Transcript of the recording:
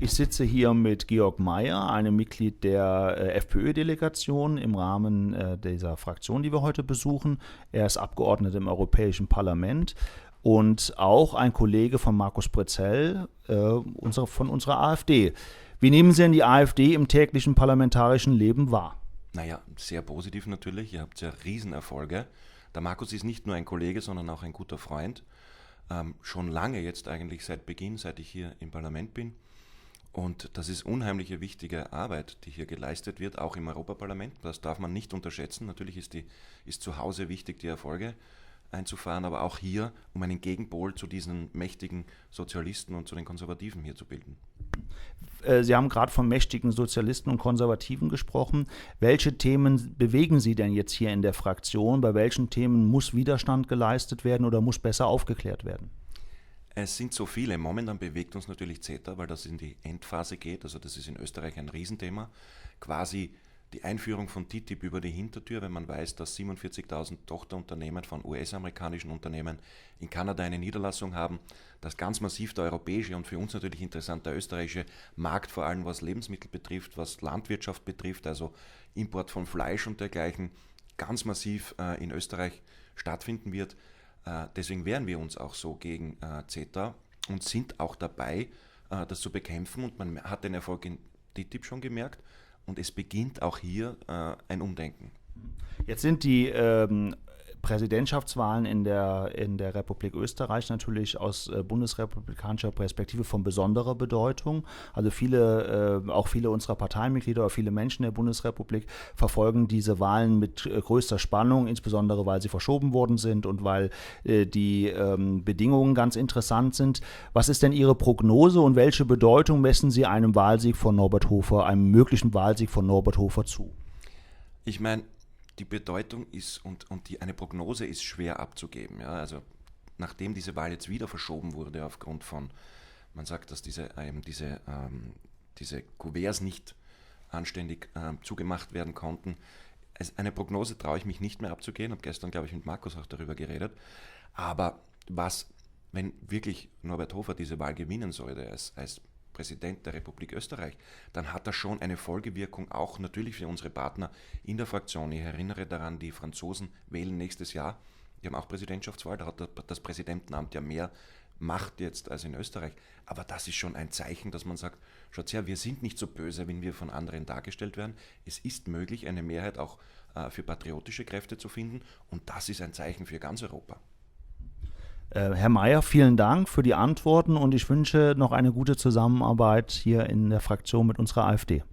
Ich sitze hier mit Georg Mayer, einem Mitglied der FPÖ-Delegation im Rahmen dieser Fraktion, die wir heute besuchen. Er ist Abgeordneter im Europäischen Parlament und auch ein Kollege von Markus Pretzell von unserer AfD. Wie nehmen Sie denn die AfD im täglichen parlamentarischen Leben wahr? Naja, sehr positiv natürlich. Ihr habt ja Riesenerfolge. Der Markus ist nicht nur ein Kollege, sondern auch ein guter Freund. Schon lange jetzt eigentlich seit Beginn, seit ich hier im Parlament bin. Und das ist unheimliche wichtige Arbeit, die hier geleistet wird, auch im Europaparlament. Das darf man nicht unterschätzen. Natürlich ist zu Hause wichtig, die Erfolge einzufahren, aber auch hier, um einen Gegenpol zu diesen mächtigen Sozialisten und zu den Konservativen hier zu bilden. Sie haben gerade von mächtigen Sozialisten und Konservativen gesprochen. Welche Themen bewegen Sie denn jetzt hier in der Fraktion? Bei welchen Themen muss Widerstand geleistet werden oder muss besser aufgeklärt werden? Es sind so viele. Momentan bewegt uns natürlich CETA, weil das in die Endphase geht. Also das ist in Österreich ein Riesenthema. Quasi die Einführung von TTIP über die Hintertür, wenn man weiß, dass 47.000 Tochterunternehmen von US-amerikanischen Unternehmen in Kanada eine Niederlassung haben, dass ganz massiv der europäische und für uns natürlich interessant der österreichische Markt, vor allem was Lebensmittel betrifft, was Landwirtschaft betrifft, also Import von Fleisch und dergleichen, ganz massiv in Österreich stattfinden wird. Deswegen wehren wir uns auch so gegen CETA und sind auch dabei, das zu bekämpfen. Und man hat den Erfolg in TTIP schon gemerkt. Und es beginnt auch hier ein Umdenken. Jetzt sind die Präsidentschaftswahlen in der Republik Österreich natürlich aus bundesrepublikanischer Perspektive von besonderer Bedeutung. Also auch viele unserer Parteimitglieder oder viele Menschen der Bundesrepublik verfolgen diese Wahlen mit größter Spannung, insbesondere weil sie verschoben worden sind und weil die Bedingungen ganz interessant sind. Was ist denn Ihre Prognose und welche Bedeutung messen Sie einem einem möglichen Wahlsieg von Norbert Hofer zu? Ich meine, die Bedeutung ist eine Prognose ist schwer abzugeben. Ja? Also nachdem diese Wahl jetzt wieder verschoben wurde aufgrund von, man sagt, dass diese Kuverts nicht anständig zugemacht werden konnten. Eine Prognose traue ich mich nicht mehr abzugeben. Ich habe gestern, glaube ich, mit Markus auch darüber geredet. Aber wenn wirklich Norbert Hofer diese Wahl gewinnen sollte als Präsident der Republik Österreich, dann hat das schon eine Folgewirkung auch natürlich für unsere Partner in der Fraktion. Ich erinnere daran, die Franzosen wählen nächstes Jahr, die haben auch Präsidentschaftswahl, da hat das Präsidentenamt ja mehr Macht jetzt als in Österreich. Aber das ist schon ein Zeichen, dass man sagt, schaut her, wir sind nicht so böse, wenn wir von anderen dargestellt werden. Es ist möglich, eine Mehrheit auch für patriotische Kräfte zu finden und das ist ein Zeichen für ganz Europa. Herr Mayer, vielen Dank für die Antworten und ich wünsche noch eine gute Zusammenarbeit hier in der Fraktion mit unserer AfD.